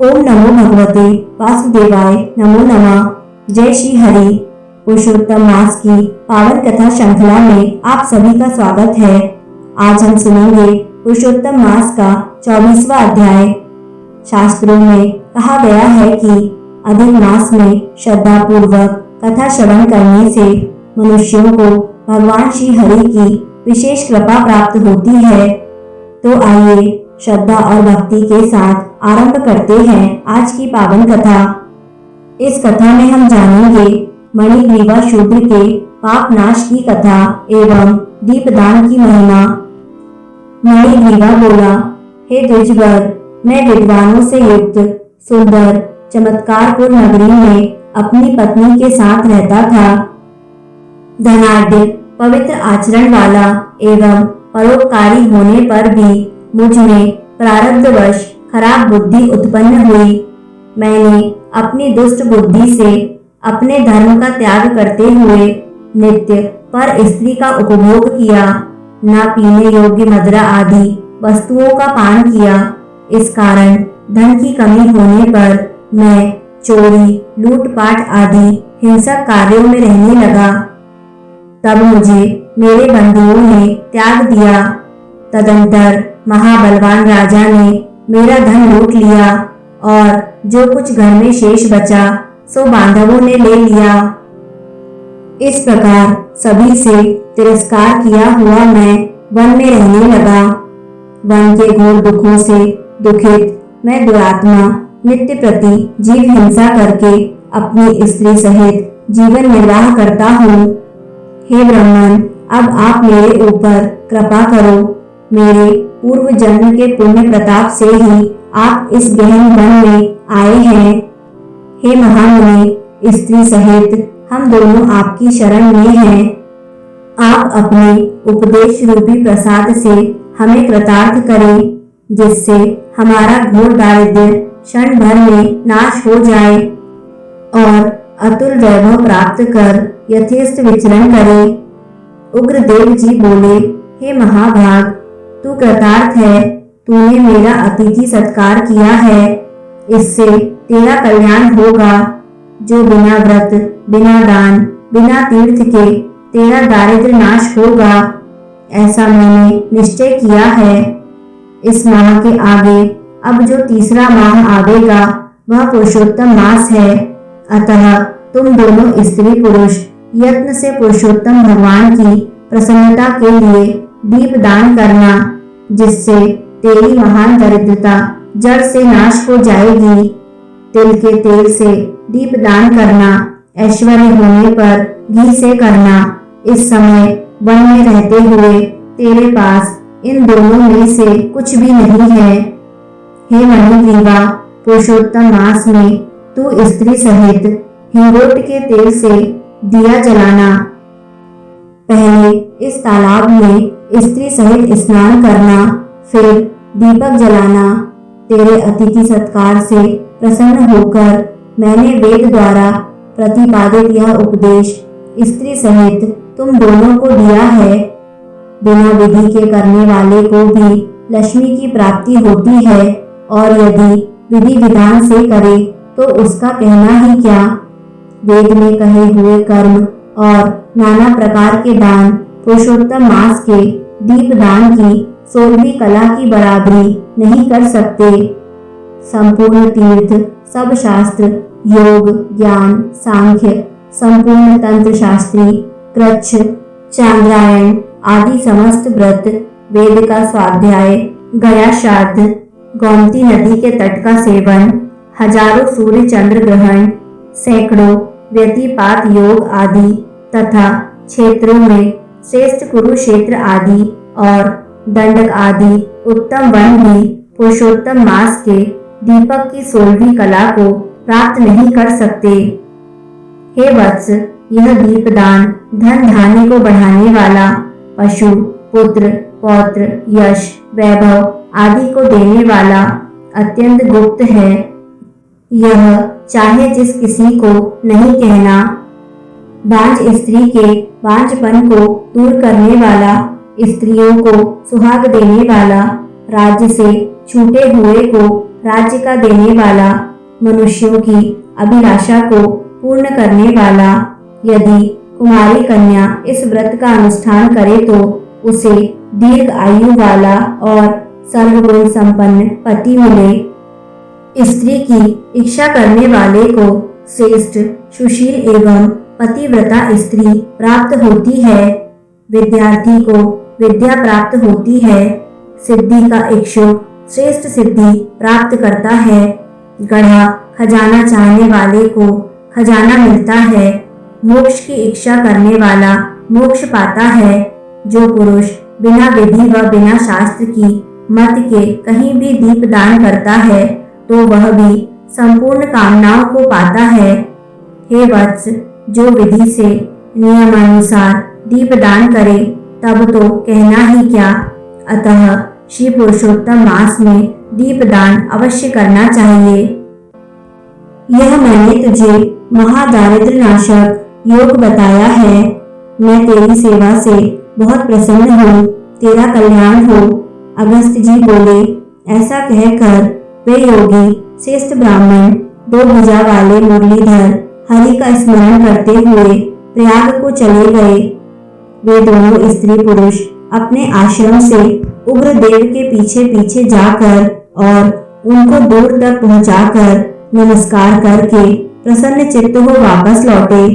ओम नमो भगवते वासुदेवाय नमो नमः। जय श्री हरि। पुरुषोत्तम मास की पावन कथा श्रृंखला में आप सभी का स्वागत है। आज हम सुनेंगे पुरुषोत्तम मास का 24वां अध्याय। शास्त्रों में कहा गया है कि अधिक मास में श्रद्धा पूर्वक कथा श्रवण करने से मनुष्यों को भगवान श्री हरि की विशेष कृपा प्राप्त होती है। तो आइए श्रद्धा और भक्ति के साथ आरंभ करते हैं आज की पावन कथा। इस कथा में हम जानेंगे मणिग्रीवा शूद्र के पाप नाश की कथा एवं दीपदान की महिमा। मणिग्रीवा बोला, हे द्विजवर, मैं विद्वानों से युक्त सुंदर चमत्कारपुर नगरी में अपनी पत्नी के साथ रहता था। धनाढ्य पवित्र आचरण वाला एवं परोपकारी होने पर भी मुझ में प्रारब्धवश खराब बुद्धि उत्पन्न हुई। मैंने अपनी दुष्ट बुद्धि से अपने धर्म का त्याग करते हुए नित्य पर स्त्री का उपभोग किया, न पीने योग्य मदिरा आदि वस्तुओं का पान किया। इस कारण धन की कमी होने पर मैं चोरी, लूटपाट आदि हिंसक कार्यों में रहने लगा। तब मुझे मेरे बंधुओं ने त्याग दिया। तदंतर महाबलवान राजा ने मेरा धन लूट लिया और जो कुछ घर में शेष बचा सो बांधवों ने ले लिया। इस प्रकार सभी से तिरस्कार किया हुआ मैं वन में रहने लगा। वन के घोर दुखों से दुखित मैं दुरात्मा नित्य प्रति जीव हिंसा करके अपनी स्त्री सहित जीवन निर्वाह करता हूँ। हे ब्राह्मण, अब आप मेरे ऊपर कृपा करो। मेरे पूर्व जन्म के पुण्य प्रताप से ही आप इस गहन वन में आए हैं। हे महामुनि, स्त्री सहित हम दोनों आपकी शरण में हैं। आप अपने उपदेश रूपी प्रसाद से हमें कृतार्थ करें, जिससे हमारा घोर दारिद्र्य क्षण भर में नाश हो जाए और अतुल वैभव प्राप्त कर यथेष्ट विचरण करें। उग्रदेव जी बोले, हे महाभाग, तू कृतार्थ है। तूने मेरा अतिथि सत्कार किया है, इससे तेरा कल्याण होगा। जो बिना व्रत, बिना दान, बिना तीर्थ के तेरा दारिद्र्य नाश होगा, ऐसा मैंने निश्चय किया है। इस माह के आगे अब जो तीसरा माह आवेगा वह पुरुषोत्तम मास है। अतः तुम दोनों स्त्री पुरुष यत्न से पुरुषोत्तम भगवान की प्रसन्नता के लिए दीपदान करना, जिससे तेरी महान दरिद्रता जड़ से नाश हो जाएगी। तिल के तेल से दीपदान करना, ऐश्वर्य होने पर घी से करना। इस समय वन में रहते हुए तेरे पास इन दोनों में से कुछ भी नहीं है। हे मणिग्रीवा, पुरुषोत्तम मास में तू स्त्री सहित हिंगोट के तेल से दिया जलाना। पहले इस तालाब में स्त्री सहित स्नान करना, फिर दीपक जलाना। तेरे अतिथि सत्कार से प्रसन्न होकर मैंने वेद द्वारा प्रतिपादित यह उपदेश स्त्री सहित तुम दोनों को दिया है। बिना विधि के करने वाले को भी लक्ष्मी की प्राप्ति होती है, और यदि विधि विधान से करे तो उसका कहना ही क्या। वेद में कहे हुए कर्म और नाना प्रकार के दान पुरुषोत्तम मास के दीपदान की 16वीं कला की बराबरी नहीं कर सकते। संपूर्ण तीर्थ, सब शास्त्र, योग, ज्ञान, सांख्य, संपूर्ण तंत्र शास्त्री, कृच्छ, चांद्रायण आदि समस्त व्रत, वेद का स्वाध्याय, गया श्राद्ध, गोमती नदी के तट का सेवन, हजारों सूर्य चंद्र ग्रहण, सैकड़ों व्यतिपात योग आदि तथा क्षेत्रों में श्रेष्ठ कुरुक्षेत्र आदि और दंडक आदि उत्तम वन भी पुरुषोत्तम मास के दीपक की 16वीं कला को प्राप्त नहीं कर सकते। हे वत्स, यह दीपदान धन धान्य को बढ़ाने वाला, पशु, पुत्र, पौत्र, यश, वैभव आदि को देने वाला अत्यंत गुप्त है। यह चाहे जिस किसी को नहीं कहना। बांझ स्त्री के बांझपन को दूर करने वाला, स्त्रियों को सुहाग देने वाला, राज्य से छूटे हुए को राज्य का देने वाला, मनुष्यों की अभिलाषा को पूर्ण करने वाला। यदि कुमारी कन्या इस व्रत का अनुष्ठान करे तो उसे दीर्घ आयु वाला और सर्वगुण संपन्न पति मिले। स्त्री की इच्छा करने वाले को श्रेष्ठ, सुशील एवं पतिव्रता स्त्री प्राप्त होती है। विद्यार्थी को विद्या प्राप्त होती है। सिद्धि का इच्छुक श्रेष्ठ सिद्धि प्राप्त करता है। गढ़ा खजाना चाहने वाले को खजाना मिलता है। मोक्ष की इच्छा करने वाला मोक्ष पाता है। जो पुरुष बिना विधि व बिना शास्त्र की मत के कहीं भी दीप दान करता है तो वह भी संपूर्ण कामनाओं को पाता है। हे वत्स, जो विधि से नियमानुसार दीप दान करे तब तो कहना ही क्या। अतः श्री पुरुषोत्तम मास में दीप दान अवश्य करना चाहिए। यह मैंने तुझे महादारिद्र्य नाशक योग बताया है। मैं तेरी सेवा से बहुत प्रसन्न हूँ। तेरा कल्याण हो। अगस्त जी बोले। ऐसा कहकर वे योगी श्रेष्ठ ब्राह्मण दो भुजा वाले मुरलीधर हरि का स्मरण करते हुए प्रयाग को चले गए। वे दोनों स्त्री पुरुष अपने आश्रम से उग्रदेव के पीछे पीछे जाकर और उनको दूर तक पहुंचाकर नमस्कार करके प्रसन्न चित्त हो वापस लौटे।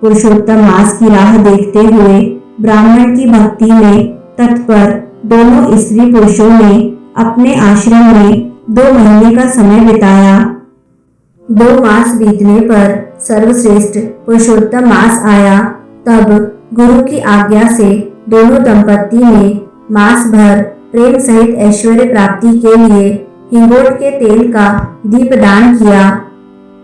पुरुषोत्तम मास की राह देखते हुए ब्राह्मण की भक्ति में तत्पर दोनों स्त्री पुरुषों ने अपने आश्रम में 2 महीने का समय बिताया। 2 मास बीतने पर सर्वश्रेष्ठ पुरुषोत्तम मास आया। तब गुरु की आज्ञा से दोनों दंपत्ति ने मास भर प्रेम सहित ऐश्वर्य प्राप्ति के लिए हिंगोट के तेल का दीपदान किया।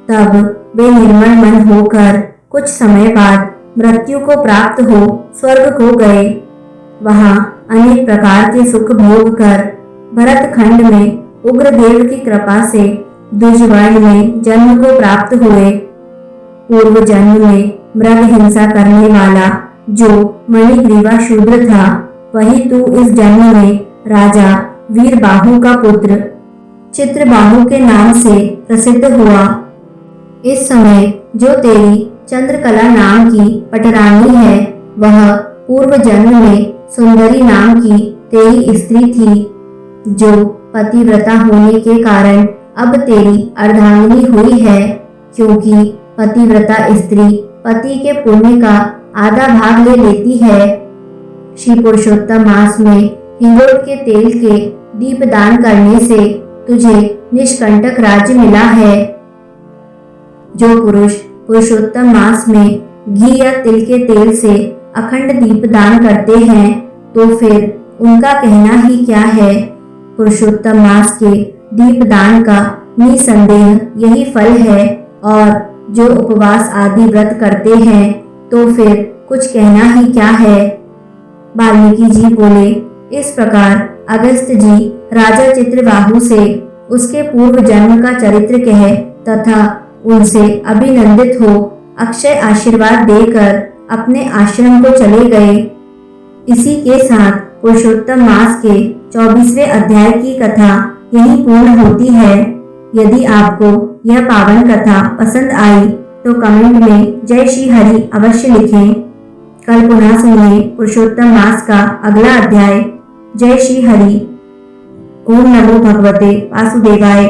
तब वे निर्मल मन होकर कुछ समय बाद मृत्यु को प्राप्त हो स्वर्ग को गए। वहां अनेक प्रकार के सुख भोग कर भरत खंड में उग्रदेव की कृपा से द्विजवर्ण में जन्म को प्राप्त हुए। पूर्व जन्म में मृग हिंसा करने वाला जो मणिग्रीवा शूद्र था, वही तू इस जन्म में राजा वीरबाहु का पुत्र चित्रबाहु के नाम से प्रसिद्ध हुआ। इस समय जो तेरी चंद्रकला नाम की पटरानी है, वह पूर्व जन्म में सुंदरी नाम की तेरी स्त्री थी, जो पतिव्रता होने के कारण अब तेरी अर्धांगिनी हुई है। क्योंकि पतिव्रता स्त्री पति के पुण्य का आधा भाग ले लेती है। श्री पुरुषोत्तम मास में हिंगोट के तेल के दीपदान करने से तुझे निष्कंटक राज्य मिला है। जो पुरुष पुरुषोत्तम मास में घी या तिल के तेल से अखंड दीपदान करते हैं तो फिर उनका कहना ही क्या है। पुरुषोत्तम मास के दीपदान का निसंदेह यही फल है। और जो उपवास आदि व्रत करते हैं तो फिर कुछ कहना ही क्या है। वाल्मीकि जी बोले। इस प्रकार अगस्त जी राजा चित्रबाहु से उसके पूर्व जन्म का चरित्र कह तथा उनसे अभिनंदित हो अक्षय आशीर्वाद देकर अपने आश्रम को चले गए। इसी के साथ पुरुषोत्तम मास के 24वें अध्याय की कथा यहीं पूर्ण होती है। यदि आपको यह पावन कथा पसंद आई तो कमेंट में जय श्री हरि अवश्य लिखें। कल पुनः सुनिए पुरुषोत्तम मास का अगला अध्याय। जय श्री हरि। ओम नमो भगवते वासुदेवाय।